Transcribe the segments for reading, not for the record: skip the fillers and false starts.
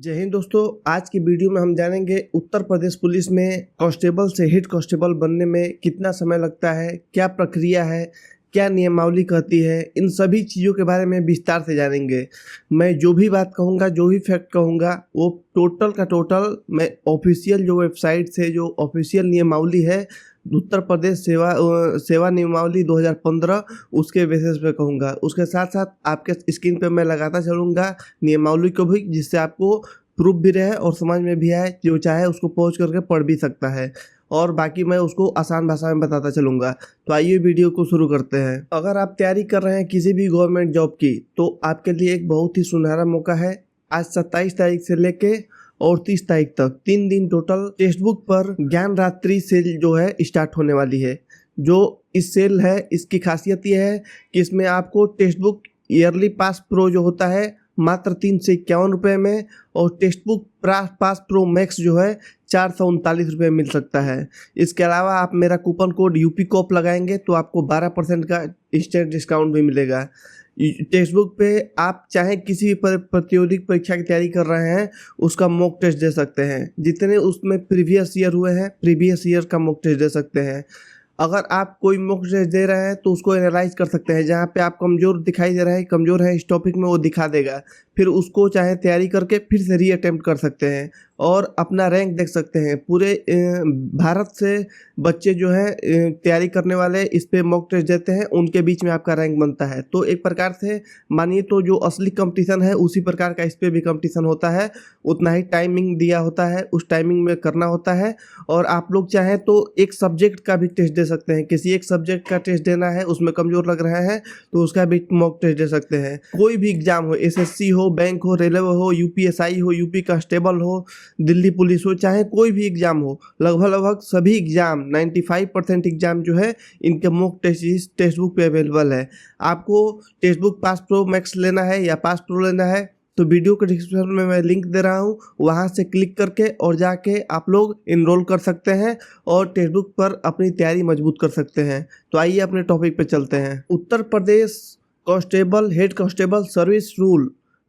जय हिंद दोस्तों। आज की वीडियो में हम जानेंगे उत्तर प्रदेश पुलिस में कांस्टेबल से हेड कांस्टेबल बनने में कितना समय लगता है, क्या प्रक्रिया है, क्या नियमावली कहती है, इन सभी चीज़ों के बारे में विस्तार से जानेंगे। मैं जो भी बात कहूँगा, जो भी फैक्ट कहूँगा, वो टोटल का टोटल मैं ऑफिशियल जो वेबसाइट से जो ऑफिशियल नियमावली है उत्तर प्रदेश सेवा नियमावली 2015 उसके बेसिस पे कहूँगा। उसके साथ साथ आपके स्क्रीन पे मैं लगाता चलूँगा नियमावली को भी, जिससे आपको प्रूफ भी रहे और समझ में भी आए, जो चाहे उसको पहुँच करके पढ़ भी सकता है। और बाकी मैं उसको आसान भाषा में बताता चलूँगा। तो आइए वीडियो को शुरू करते हैं। अगर आप तैयारी कर रहे हैं किसी भी गवर्नमेंट जॉब की, तो आपके लिए एक बहुत ही सुनहरा मौका है। आज 27 तारीख से लेके और 30 तारीख तक 3 दिन टोटल टेक्स्ट बुक पर ज्ञान रात्रि सेल जो है स्टार्ट होने वाली है। जो इस सेल है, इसकी खासियत यह है कि इसमें आपको text book yearly pass pro जो होता है मात्र 351 रुपये में, और text book pass pro max जो है 439 रुपये मिल सकता है। इसके अलावा आप मेरा कूपन कोड यूपी कॉप लगाएंगे तो आपको 12% का इंस्टेंट डिस्काउंट भी मिलेगा। टेक्स्ट बुक पे आप चाहे किसी भी प्रतियोगिक परीक्षा की तैयारी कर रहे हैं उसका मॉक टेस्ट दे सकते हैं। जितने उसमें प्रीवियस ईयर हुए हैं, प्रीवियस ईयर का मॉक टेस्ट दे सकते हैं। अगर आप कोई मॉक टेस्ट दे रहे हैं तो उसको एनालाइज कर सकते हैं। जहाँ पे आप कमज़ोर दिखाई दे रहे हैं, कमज़ोर है इस टॉपिक में, वो दिखा देगा। फिर उसको चाहे तैयारी करके फिर से री अटेम्प्ट कर सकते हैं और अपना रैंक देख सकते हैं। पूरे भारत से बच्चे जो हैं तैयारी करने वाले इस पे मॉक टेस्ट देते हैं, उनके बीच में आपका रैंक बनता है। तो एक प्रकार से मानिए तो जो असली कंपटीशन है उसी प्रकार का इस पे भी कंपटीशन होता है। उतना ही टाइमिंग दिया होता है, उस टाइमिंग में करना होता है। और आप लोग चाहें तो एक सब्जेक्ट का भी टेस्ट दे सकते हैं। किसी एक सब्जेक्ट का टेस्ट देना है, उसमें कमज़ोर लग रहे हैं तो उसका भी मॉक टेस्ट दे सकते हैं। कोई भी एग्जाम हो, एसएससी हो, बैंक हो, रेलवे हो, यूपीएसआई हो, यूपी कांस्टेबल हो, दिल्ली पुलिस हो, चाहे कोई भी एग्जाम हो, लगभग सभी एग्जाम 95% एग्जाम जो है इनके मॉक टेस्ट इस टेक्स्ट बुक पे अवेलेबल है। आपको text book pass pro max लेना है या पास प्रो लेना है तो वीडियो के डिस्क्रिप्शन में मैं लिंक दे रहा हूँ, वहाँ से क्लिक करके और जाके आप लोग इनरोल कर सकते हैं और टेक्स्ट बुक पर अपनी तैयारी मजबूत कर सकते हैं। तो आइए अपने टॉपिक पे चलते हैं। Uttar Pradesh constable head constable service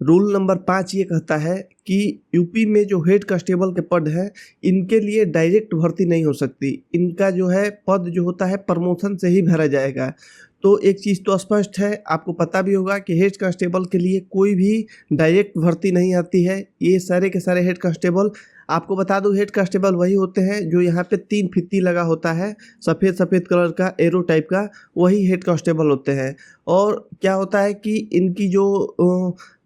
rule number 5 ये कहता है कि यूपी में जो हेड कांस्टेबल के पद हैं इनके लिए डायरेक्ट भर्ती नहीं हो सकती। इनका जो है पद जो होता है प्रमोशन से ही भरा जाएगा। तो एक चीज़ तो स्पष्ट है, आपको पता भी होगा कि हेड कांस्टेबल के लिए कोई भी डायरेक्ट भर्ती नहीं आती है। ये सारे के सारे हेड कांस्टेबल, आपको बता दूं, हेड कांस्टेबल वही होते हैं जो यहाँ पे 3 फीती लगा होता है, सफ़ेद कलर का एरो टाइप का, वही हेड कांस्टेबल होते हैं। और क्या होता है कि इनकी जो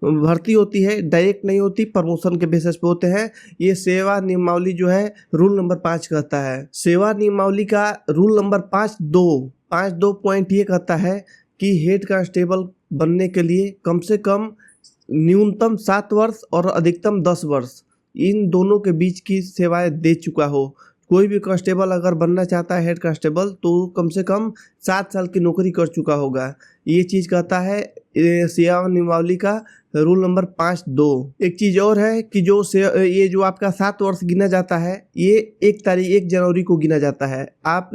भर्ती होती है डायरेक्ट नहीं होती, प्रमोशन के बेसिस पे होते हैं। ये सेवा नियमावली जो है रूल नंबर 5 कहता है। सेवा नियमावली का रूल नंबर 5.2 पॉइंट ये कहता है कि हेड कांस्टेबल बनने के लिए कम से कम न्यूनतम 7 वर्ष और अधिकतम 10 वर्ष इन दोनों के बीच की सेवाएं दे चुका हो। कोई भी कांस्टेबल अगर बनना चाहता है हेड कांस्टेबल तो कम से कम 7 साल की नौकरी कर चुका होगा। ये चीज़ कहता है सेवा नियमावली का रूल नंबर 5.2। एक चीज़ और है कि ये जो आपका 7 वर्ष गिना जाता है, ये 1 जनवरी को गिना जाता है। आप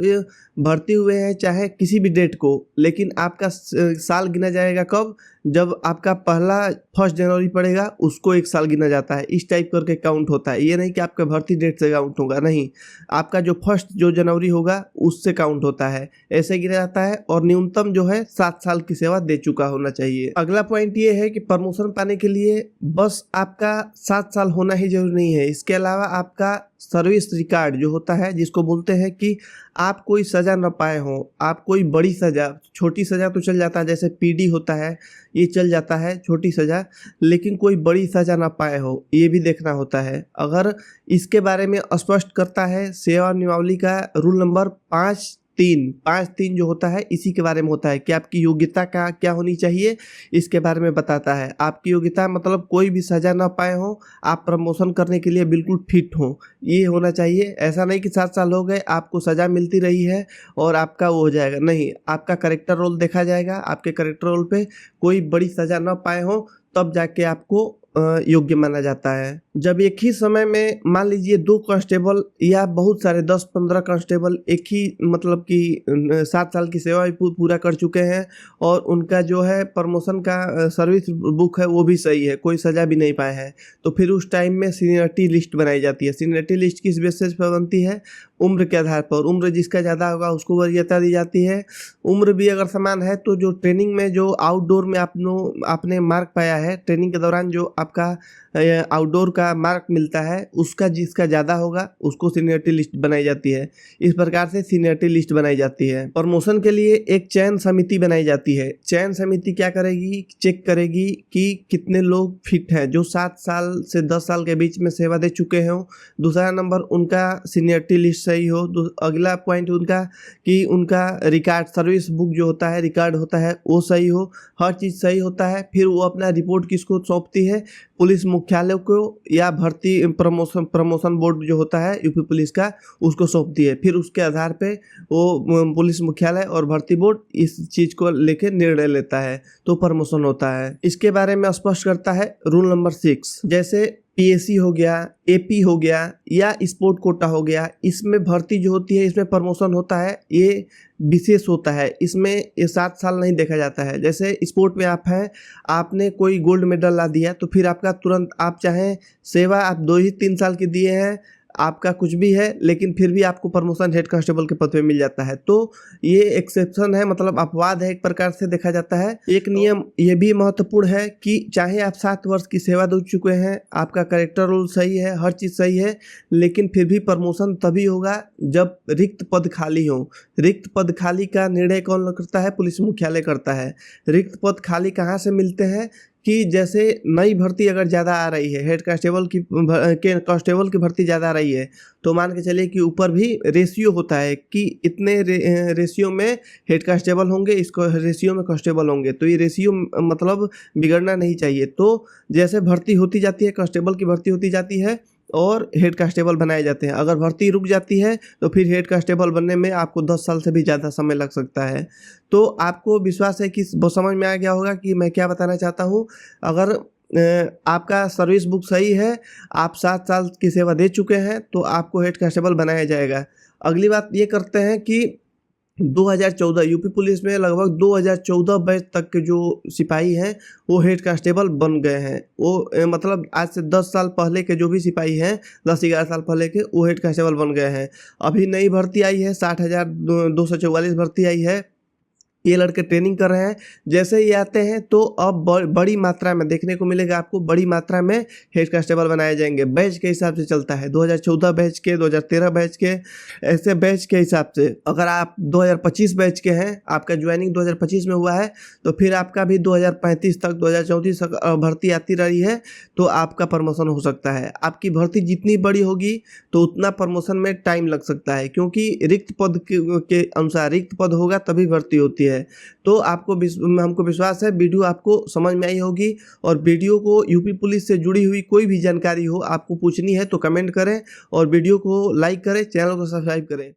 भर्ती हुए हैं चाहे किसी भी डेट को, लेकिन आपका साल गिना जाएगा कब? जब आपका पहला 1 जनवरी पड़ेगा उसको 1 साल गिना जाता है। इस टाइप करके काउंट होता है। ये नहीं कि आपका भर्ती डेट से काउंट होगा, नहीं, आपका जो 1 जनवरी होगा उससे काउंट होता है, ऐसे गिना जाता है। और न्यूनतम जो है 7 साल की सेवा दे चुका होना चाहिए। अगला पॉइंट ये है कि प्रमोशन पाने के लिए बस आपका 7 साल होना ही जरूरी नहीं है। इसके अलावा आपका सर्विस रिकॉर्ड जो होता है, जिसको बोलते हैं कि आप कोई सज़ा न पाए हो, आप कोई बड़ी सज़ा, छोटी सज़ा तो चल जाता है, जैसे पीडी होता है ये चल जाता है छोटी सज़ा, लेकिन कोई बड़ी सज़ा ना पाए हो ये भी देखना होता है। अगर इसके बारे में स्पष्ट करता है सेवा नियमावली का रूल नंबर 5.3 जो होता है, इसी के बारे में होता है कि आपकी योग्यता का क्या होनी चाहिए, इसके बारे में बताता है। आपकी योग्यता मतलब कोई भी सज़ा ना पाए हो, आप प्रमोशन करने के लिए बिल्कुल फिट हो, ये होना चाहिए। ऐसा नहीं कि 7 साल हो गए आपको सज़ा मिलती रही है और आपका वो हो जाएगा, नहीं, आपका कैरेक्टर रोल देखा जाएगा। आपके कैरेक्टर रोल पे कोई बड़ी सज़ा ना पाए हो तब जाके आपको योग्य माना जाता है। जब एक ही समय में मान लीजिए 2 कांस्टेबल या बहुत सारे 10-15 कांस्टेबल एक ही मतलब कि 7 साल की सेवा भी पूरा कर चुके हैं और उनका जो है प्रमोशन का सर्विस बुक है वो भी सही है, कोई सज़ा भी नहीं पाए हैं, तो फिर उस टाइम में सीनियरिटी लिस्ट बनाई जाती है। सीनियरिटी लिस्ट किस बेसिस पर बनती है? उम्र के आधार पर। उम्र जिसका ज़्यादा होगा उसको वरीयता दी जाती है। उम्र भी अगर समान है तो जो ट्रेनिंग में जो आउटडोर में आपने मार्क पाया है, ट्रेनिंग के दौरान जो आपका आउटडोर का मार्क मिलता है उसका जिसका ज़्यादा होगा उसको सीनियरिटी लिस्ट बनाई जाती है। इस प्रकार से सीनियरिटी लिस्ट बनाई जाती है। प्रमोशन के लिए एक चयन समिति बनाई जाती है। चयन समिति क्या करेगी? चेक करेगी कि कितने लोग फिट हैं जो 7 साल से 10 साल के बीच में सेवा दे चुके हों। दूसरा नंबर उनका सीनियरिटी लिस्ट सही हो। अगला पॉइंट उनका कि उनका रिकॉर्ड सर्विस बुक जो होता है रिकॉर्ड होता है वो सही हो। हर चीज़ सही होता है। फिर वो अपना रिपोर्ट किसको सौंपती है? पुलिस मुख्यालय को या भर्ती प्रमोशन बोर्ड जो होता है यूपी पुलिस का उसको सौंपती है। फिर उसके आधार पे वो पुलिस मुख्यालय और भर्ती बोर्ड इस चीज़ को लेकर निर्णय लेता है तो प्रमोशन होता है। इसके बारे में स्पष्ट करता है रूल नंबर 6। जैसे पीएसी हो गया, एपी हो गया या स्पोर्ट कोटा हो गया, इसमें भर्ती जो होती है इसमें प्रमोशन होता है, ये विशेष होता है। इसमें ये 7 साल नहीं देखा जाता है। जैसे स्पोर्ट में आप हैं, आपने कोई गोल्ड मेडल ला दिया तो फिर आपका तुरंत आप चाहें सेवा आप 2 ही 3 साल की दिए हैं, आपका कुछ भी है लेकिन फिर भी आपको प्रमोशन हेड कांस्टेबल के पद पे मिल जाता है। तो ये एक्सेप्शन है, मतलब अपवाद है एक प्रकार से देखा जाता है। एक नियम ये भी महत्वपूर्ण है कि चाहे आप 7 वर्ष की सेवा दे चुके हैं, आपका कैरेक्टर रोल सही है, हर चीज़ सही है, लेकिन फिर भी प्रमोशन तभी होगा जब रिक्त पद खाली हो। रिक्त पद खाली का निर्णय कौन करता है? पुलिस मुख्यालय करता है। रिक्त पद खाली कहाँ से मिलते हैं कि जैसे नई भर्ती अगर ज़्यादा आ रही है, हेड कांस्टेबल की कांस्टेबल की भर्ती ज़्यादा आ रही है तो मान के चलिए कि ऊपर भी रेशियो होता है कि इतने रेशियो में हेड कांस्टेबल होंगे, इसको रेशियो में कांस्टेबल होंगे, तो ये रेशियो मतलब बिगड़ना नहीं चाहिए। तो जैसे भर्ती होती जाती है, कांस्टेबल की भर्ती होती जाती है और हेड कांस्टेबल बनाए जाते हैं। अगर भर्ती रुक जाती है तो फिर हेड कांस्टेबल बनने में आपको 10 साल से भी ज़्यादा समय लग सकता है। तो आपको विश्वास है कि समझ में आ गया होगा कि मैं क्या बताना चाहता हूँ। अगर आपका सर्विस बुक सही है, आप 7 साल की सेवा दे चुके हैं तो आपको हेड कांस्टेबल बनाया जाएगा। अगली बात ये करते हैं कि 2014 यूपी पुलिस में लगभग 2014 बैच तक के जो सिपाही हैं वो हेड कांस्टेबल बन गए हैं। वो मतलब आज से 10 साल पहले के जो भी सिपाही हैं, 10-11 साल पहले के, वो हेड कांस्टेबल बन गए हैं। अभी नई भर्ती आई है, 60,244 भर्ती आई है। ये लड़के ट्रेनिंग कर रहे हैं। जैसे ही आते हैं तो अब बड़ी मात्रा में देखने को मिलेगा आपको, बड़ी मात्रा में हेड कांस्टेबल बनाए जाएंगे। बैच के हिसाब से चलता है, 2014 बैच के, 2013 बैच के, ऐसे बैच के हिसाब से। अगर आप 2025 बैच के हैं, आपका ज्वाइनिंग 2025 में हुआ है तो फिर आपका भी 2035 तक, 2034 तक भर्ती आती रही है तो आपका प्रमोशन हो सकता है। आपकी भर्ती जितनी बड़ी होगी तो उतना प्रमोशन में टाइम लग सकता है, क्योंकि रिक्त पद के अनुसार, रिक्त पद होगा तभी भर्ती होती है। तो हमको विश्वास है वीडियो आपको समझ में आई होगी। और वीडियो को यूपी पुलिस से जुड़ी हुई कोई भी जानकारी हो आपको पूछनी है तो कमेंट करें और वीडियो को लाइक करें, चैनल को सब्सक्राइब करें।